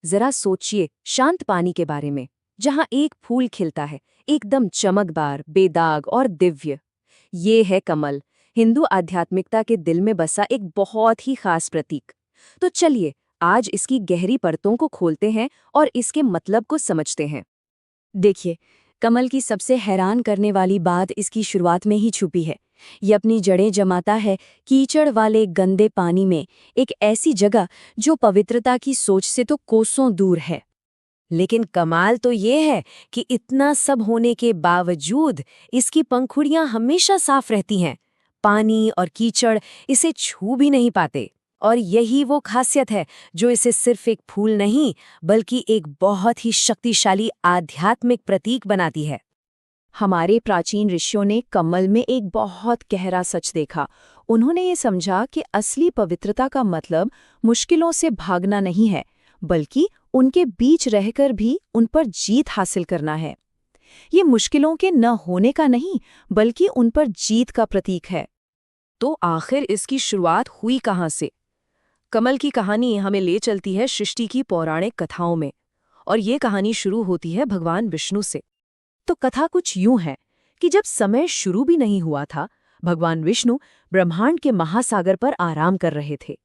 जरा सोचिए शांत पानी के बारे में, जहां एक फूल खिलता है, एकदम चमकदार, बेदाग और दिव्य। ये है कमल, हिंदू आध्यात्मिकता के दिल में बसा एक बहुत ही खास प्रतीक। तो चलिए आज इसकी गहरी परतों को खोलते हैं और इसके मतलब को समझते हैं। देखिए, कमल की सबसे हैरान करने वाली बात इसकी शुरुआत में ही छुपी है। ये अपनी जड़ें जमाता है कीचड़ वाले गंदे पानी में, एक ऐसी जगह जो पवित्रता की सोच से तो कोसों दूर है। लेकिन कमाल तो ये है कि इतना सब होने के बावजूद इसकी पंखुड़ियां हमेशा साफ रहती हैं। पानी और कीचड़ इसे छू भी नहीं पाते। और यही वो खासियत है जो इसे सिर्फ एक फूल नहीं बल्कि एक बहुत ही शक्तिशाली आध्यात्मिक प्रतीक बनाती है। हमारे प्राचीन ऋषियों ने कमल में एक बहुत गहरा सच देखा। उन्होंने ये समझा कि असली पवित्रता का मतलब मुश्किलों से भागना नहीं है, बल्कि उनके बीच रहकर भी उन पर जीत हासिल करना है। ये मुश्किलों के न होने का नहीं, बल्कि उन पर जीत का प्रतीक है। तो आखिर इसकी शुरुआत हुई कहाँ से? कमल की कहानी हमें ले चलती है सृष्टि की पौराणिक कथाओं में, और ये कहानी शुरू होती है भगवान विष्णु से। तो कथा कुछ यूं है कि जब समय शुरू भी नहीं हुआ था, भगवान विष्णु ब्रह्मांड के महासागर पर आराम कर रहे थे।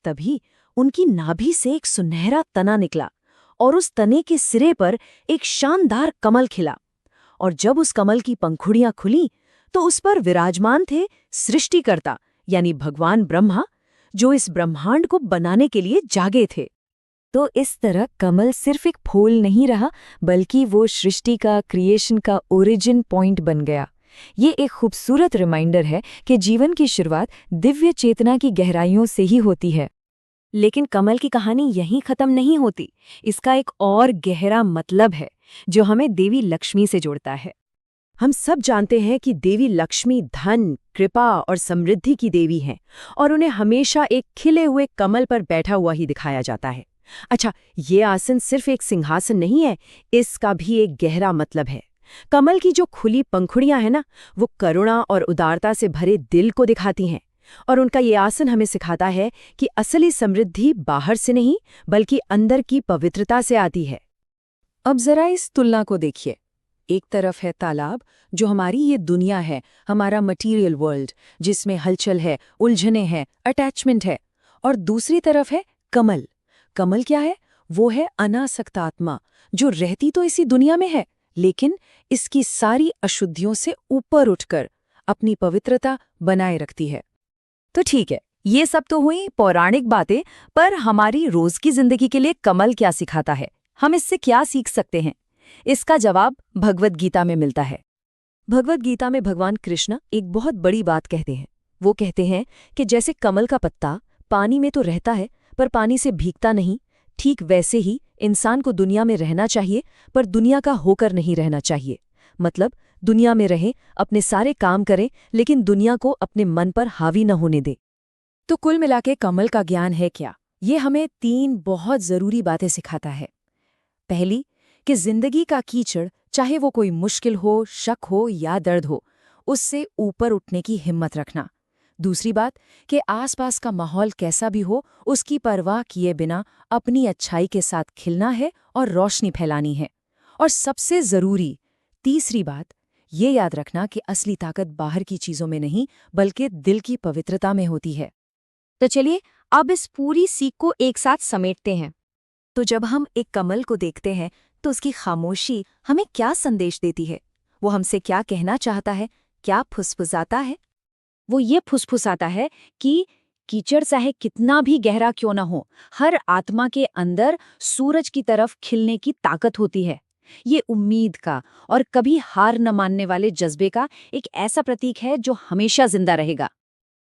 तभी उनकी नाभि से एक सुनहरा तना निकला और उस तने के सिरे पर एक शानदार कमल खिला। और जब उस कमल की पंखुड़ियां खुली तो उस पर विराजमान थे सृष्टिकर्ता यानी भगवान ब्रह्मा, जो इस ब्रह्मांड को बनाने के लिए जागे थे। तो इस तरह कमल सिर्फ एक फूल नहीं रहा, बल्कि वो सृष्टि का, क्रिएशन का ओरिजिन पॉइंट बन गया। ये एक खूबसूरत रिमाइंडर है कि जीवन की शुरुआत दिव्य चेतना की गहराइयों से ही होती है। लेकिन कमल की कहानी यहीं खत्म नहीं होती। इसका एक और गहरा मतलब है जो हमें देवी लक्ष्मी से जोड़ता है। हम सब जानते हैं कि देवी लक्ष्मी धन, कृपा और समृद्धि की देवी हैं, और उन्हें हमेशा एक खिले हुए कमल पर बैठा हुआ ही दिखाया जाता है। अच्छा, ये आसन सिर्फ एक सिंहासन नहीं है, इसका भी एक गहरा मतलब है। कमल की जो खुली पंखुड़ियां हैं ना, वो करुणा और उदारता से भरे दिल को दिखाती हैं। और उनका ये आसन हमें सिखाता है कि असली समृद्धि बाहर से नहीं बल्कि अंदर की पवित्रता से आती है। अब जरा इस तुलना को देखिए। एक तरफ है तालाब, जो हमारी ये दुनिया है, हमारा मटेरियल वर्ल्ड, जिसमें हलचल है, उलझने हैं, अटैचमेंट है। और दूसरी तरफ है कमल। कमल क्या है? वो है अनासक्त आत्मा, जो रहती तो इसी दुनिया में है, लेकिन इसकी सारी अशुद्धियों से ऊपर उठकर अपनी पवित्रता बनाए रखती है। तो ठीक है, ये सब तो हुई पौराणिक बातें, पर हमारी रोज की जिंदगी के लिए कमल क्या सिखाता है? हम इससे क्या सीख सकते हैं? इसका जवाब भगवद गीता में मिलता है। भगवद गीता में भगवान कृष्ण एक बहुत बड़ी बात कहते हैं। वो कहते हैं कि जैसे कमल का पत्ता पानी में तो रहता है पर पानी से भीगता नहीं, ठीक वैसे ही इंसान को दुनिया में रहना चाहिए पर दुनिया का होकर नहीं रहना चाहिए। मतलब दुनिया में रहे, अपने सारे काम करें, लेकिन दुनिया को अपने मन पर हावी न होने दे। तो कुल मिलाके कमल का ज्ञान है क्या? ये हमें 3 बहुत जरूरी बातें सिखाता है। पहली, कि जिंदगी का कीचड़, चाहे वो कोई मुश्किल हो, शक हो या दर्द हो, उससे ऊपर उठने की हिम्मत रखना। दूसरी बात, कि आसपास का माहौल कैसा भी हो, उसकी परवाह किए बिना अपनी अच्छाई के साथ खिलना है और रोशनी फैलानी है। और सबसे जरूरी तीसरी बात, ये याद रखना कि असली ताकत बाहर की चीजों में नहीं बल्कि दिल की पवित्रता में होती है। तो चलिए अब इस पूरी सीख को एक साथ समेटते हैं। तो जब हम एक कमल को देखते हैं तो उसकी खामोशी हमें क्या संदेश देती है? वो हमसे क्या कहना चाहता है? क्या फुसफुसाता है? वो ये फुसफुसाता है कि कीचड़ चाहे कितना भी गहरा क्यों न हो, हर आत्मा के अंदर सूरज की तरफ खिलने की ताकत होती है। ये उम्मीद का और कभी हार न मानने वाले जज्बे का एक ऐसा प्रतीक है जो हमेशा जिंदा रहेगा।